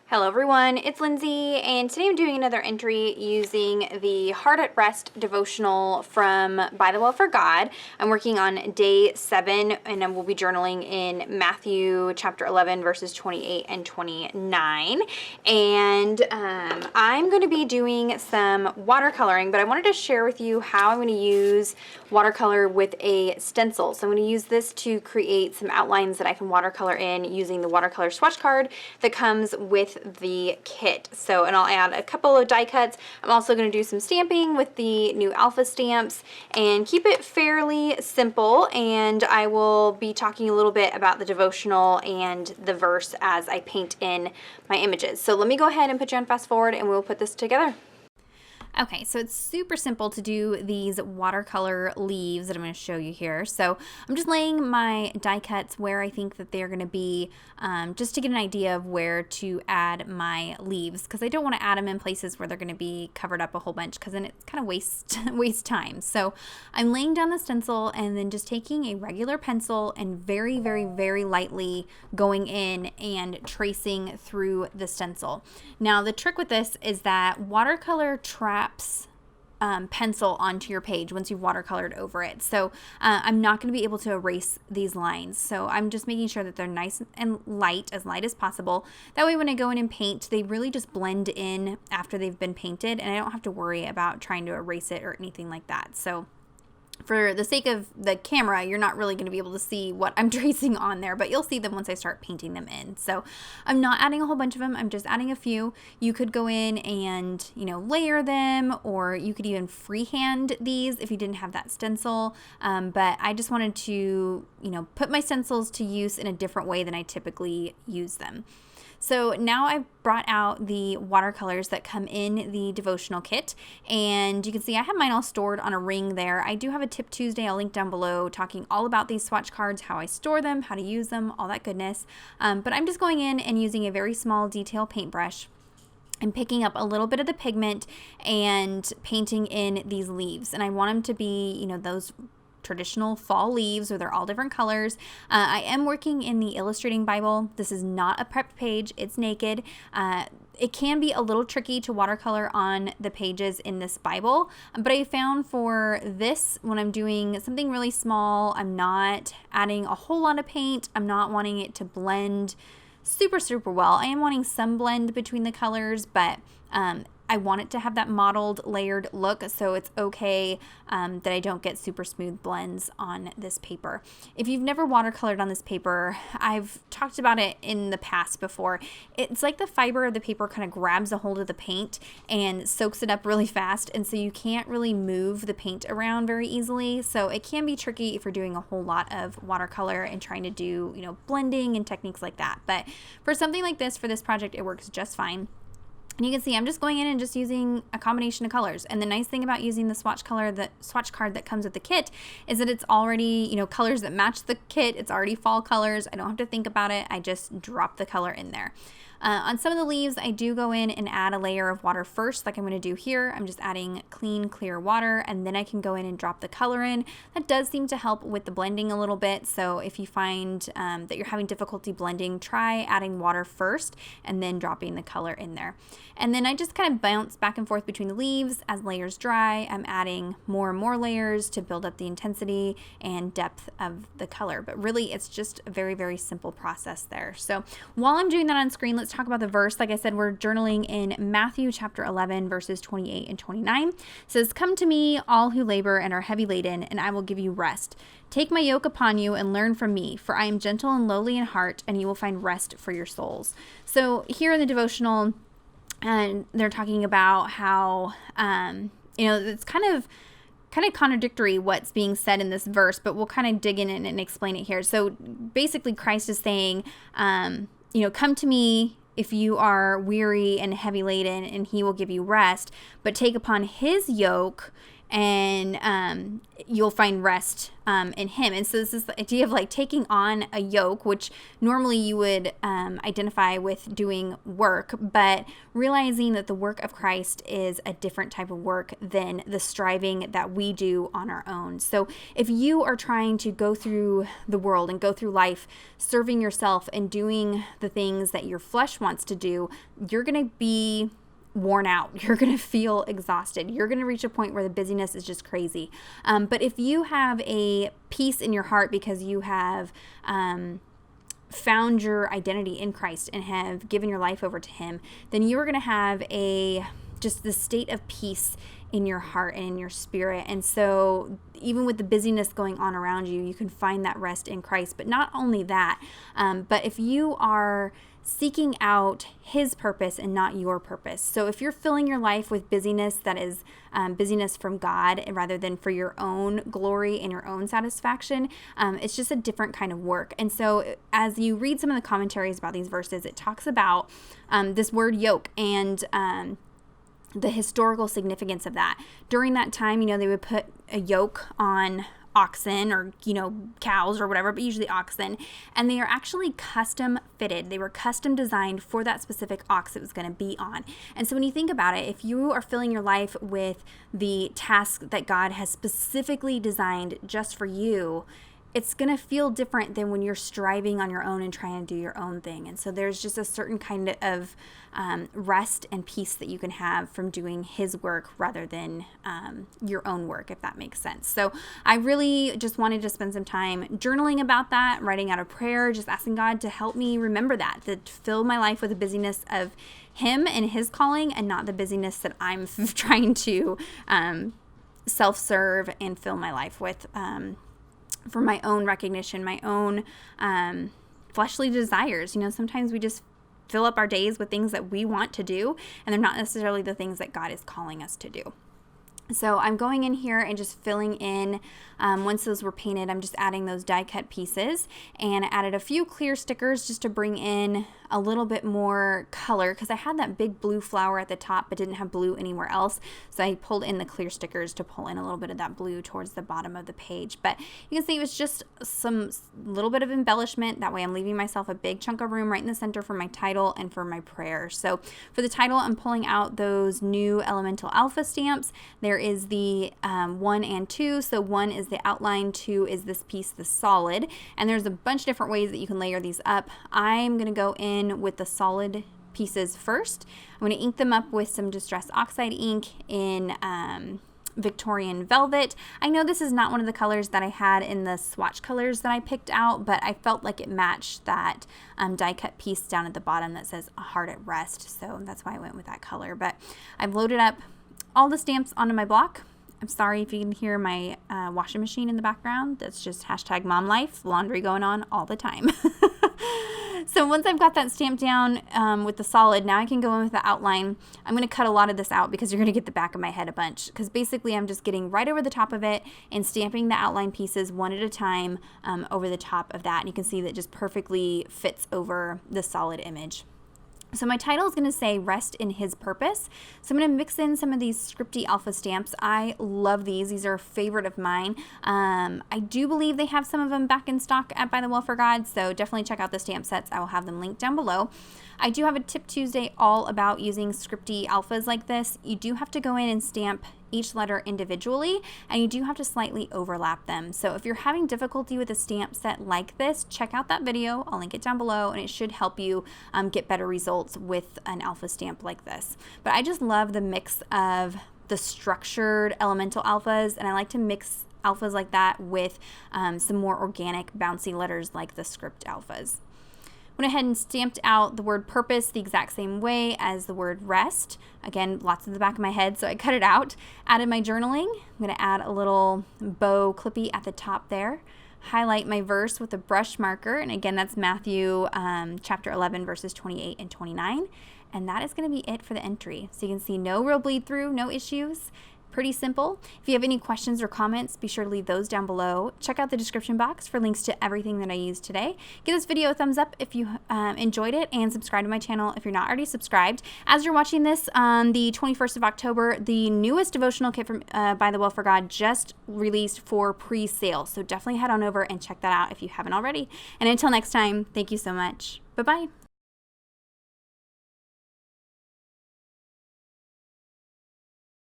Hello everyone, it's Lindsay, and today I'm doing another entry using the Heart at Rest devotional from ByTheWell4God. I'm working on day 7, and I will be journaling in Matthew chapter 11, verses 28 and 29. And I'm going to be doing some watercoloring, but I wanted to share with you how I'm going to use watercolor with a stencil. So I'm going to use this to create some outlines that I can watercolor in using the watercolor swatch card that comes with the kit. So, and I'll add a couple of die cuts. I'm also going to do some stamping with the new alpha stamps and keep it fairly simple. And I will be talking a little bit about the devotional and the verse as I paint in my images. So let me go ahead and put you on fast forward and we'll put this together. Okay, so it's super simple to do these watercolor leaves that I'm going to show you here. So I'm just laying my die cuts where I think that they're going to be, just to get an idea of where to add my leaves, because I don't want to add them in places where they're going to be covered up a whole bunch, because then it's kind of waste time. So I'm laying down the stencil and then just taking a regular pencil and very, very, very lightly going in and tracing through the stencil. Now the trick with this is that watercolor traps pencil onto your page once you've watercolored over it. So I'm not going to be able to erase these lines. So I'm just making sure that they're nice and light as possible. That way when I go in and paint, they really just blend in after they've been painted, and I don't have to worry about trying to erase it or anything like that. So for the sake of the camera, you're not really going to be able to see what I'm tracing on there, but you'll see them once I start painting them in. So I'm not adding a whole bunch of them. I'm just adding a few. You could go in and, layer them, or you could even freehand these if you didn't have that stencil. But I just wanted to, put my stencils to use in a different way than I typically use them. So now I've brought out the watercolors that come in the devotional kit, and you can see I have mine all stored on a ring there. I do have a Tip Tuesday I'll link down below talking all about these swatch cards, how I store them, how to use them, all that goodness. But I'm just going in and using a very small detail paintbrush and picking up a little bit of the pigment and painting in these leaves. And I want them to be, those traditional fall leaves where they're all different colors. I am working in the Illustrating Bible. This is not a prepped page. It's naked. It can be a little tricky to watercolor on the pages in this Bible, but I found for this, when I'm doing something really small, I'm not adding a whole lot of paint. I'm not wanting it to blend super, super well. I am wanting some blend between the colors, but I want it to have that mottled, layered look, so it's okay that I don't get super smooth blends on this paper. If you've never watercolored on this paper, I've talked about it in the past before. It's like the fiber of the paper kind of grabs a hold of the paint and soaks it up really fast, and so you can't really move the paint around very easily. So it can be tricky if you're doing a whole lot of watercolor and trying to do, blending and techniques like that. But for something like this, for this project, it works just fine. And you can see I'm just going in and just using a combination of colors. And the nice thing about using the swatch card that comes with the kit is that it's already, colors that match the kit. It's already fall colors. I don't have to think about it. I just drop the color in there. On some of the leaves, I do go in and add a layer of water first, like I'm going to do here. I'm just adding clean, clear water, and then I can go in and drop the color in. That does seem to help with the blending a little bit. So if you find that you're having difficulty blending, try adding water first and then dropping the color in there. And then I just kind of bounce back and forth between the leaves. As layers dry, I'm adding more and more layers to build up the intensity and depth of the color. But really, it's just a very, very simple process there. So while I'm doing that on screen, let's talk about the verse. Like I said, we're journaling in Matthew chapter 11, verses 28 and 29. It says, "Come to me, all who labor and are heavy laden, and I will give you rest. Take my yoke upon you and learn from me, for I am gentle and lowly in heart, and you will find rest for your souls." So here in the devotional, and they're talking about how, it's kind of contradictory what's being said in this verse, but we'll kind of dig in and explain it here. So basically Christ is saying, come to me if you are weary and heavy laden, and he will give you rest, but take upon his yoke and you'll find rest in him. And so this is the idea of like taking on a yoke, which normally you would identify with doing work, but realizing that the work of Christ is a different type of work than the striving that we do on our own. So if you are trying to go through the world and go through life serving yourself and doing the things that your flesh wants to do, you're going to be worn out. You're going to feel exhausted. You're going to reach a point where the busyness is just crazy. But if you have a peace in your heart because you have found your identity in Christ and have given your life over to him, then you are going to have just the state of peace in your heart and in your spirit. And so even with the busyness going on around you, you can find that rest in Christ. But not only that, but if you are seeking out his purpose and not your purpose. So if you're filling your life with busyness that is busyness from God rather than for your own glory and your own satisfaction, it's just a different kind of work. And so as you read some of the commentaries about these verses, it talks about this word yoke and the historical significance of that. During that time, they would put a yoke on oxen or, cows or whatever, but usually oxen. And they are actually custom fitted. They were custom designed for that specific ox it was going to be on. And so when you think about it, if you are filling your life with the task that God has specifically designed just for you, it's going to feel different than when you're striving on your own and trying to do your own thing. And so there's just a certain kind of rest and peace that you can have from doing his work rather than your own work, if that makes sense. So I really just wanted to spend some time journaling about that, writing out a prayer, just asking God to help me remember that, to fill my life with the busyness of him and his calling and not the busyness that I'm trying to self-serve and fill my life with for my own recognition, my own fleshly desires. Sometimes we just fill up our days with things that we want to do, and they're not necessarily the things that God is calling us to do. So I'm going in here and just filling in, once those were painted, I'm just adding those die cut pieces, and I added a few clear stickers just to bring in a little bit more color because I had that big blue flower at the top but didn't have blue anywhere else. So I pulled in the clear stickers to pull in a little bit of that blue towards the bottom of the page. But you can see it was just some little bit of embellishment. That way I'm leaving myself a big chunk of room right in the center for my title and for my prayer. So for the title, I'm pulling out those new Elemental Alpha stamps. There is the 1 and 2. So 1 is the outline, 2 is this piece, the solid. And there's a bunch of different ways that you can layer these up. I'm going to go in with the solid pieces first. I'm going to ink them up with some Distress Oxide ink in Victorian Velvet. I know this is not one of the colors that I had in the swatch colors that I picked out, but I felt like it matched that die cut piece down at the bottom that says A Heart at Rest. So that's why I went with that color. But I've loaded up all the stamps onto my block. I'm sorry if you can hear my washing machine in the background. That's just hashtag mom life, laundry going on all the time. So once I've got that stamped down with the solid, now I can go in with the outline. I'm going to cut a lot of this out because you're going to get the back of my head a bunch. Because basically I'm just getting right over the top of it and stamping the outline pieces one at a time over the top of that. And you can see that just perfectly fits over the solid image. So my title is going to say Rest in His Purpose. So I'm going to mix in some of these Scripty Alpha stamps. I love these. These are a favorite of mine. I do believe they have some of them back in stock at ByTheWell4God, so definitely check out the stamp sets. I will have them linked down below. I do have a Tip Tuesday all about using Scripty Alphas like this. You do have to go in and stamp each letter individually, and you do have to slightly overlap them. So if you're having difficulty with a stamp set like this, check out that video. I'll link it down below, and it should help you get better results with an alpha stamp like this. But I just love the mix of the structured elemental alphas, and I like to mix alphas like that with some more organic bouncy letters like the script alphas. Went ahead and stamped out the word purpose the exact same way as the word rest. Again, lots in the back of my head, so I cut it out. Added my journaling. I'm going to add a little bow clippy at the top there. Highlight my verse with a brush marker, and again, that's Matthew chapter 11, verses 28 and 29. And that is going to be it for the entry. So you can see no real bleed through, no issues. Pretty simple. If you have any questions or comments, be sure to leave those down below. Check out the description box for links to everything that I used today. Give this video a thumbs up if you enjoyed it, and subscribe to my channel if you're not already subscribed. As you're watching this on the 21st of October, the newest devotional kit from ByTheWell4God just released for pre-sale. So definitely head on over and check that out if you haven't already. And until next time, thank you so much. Bye-bye.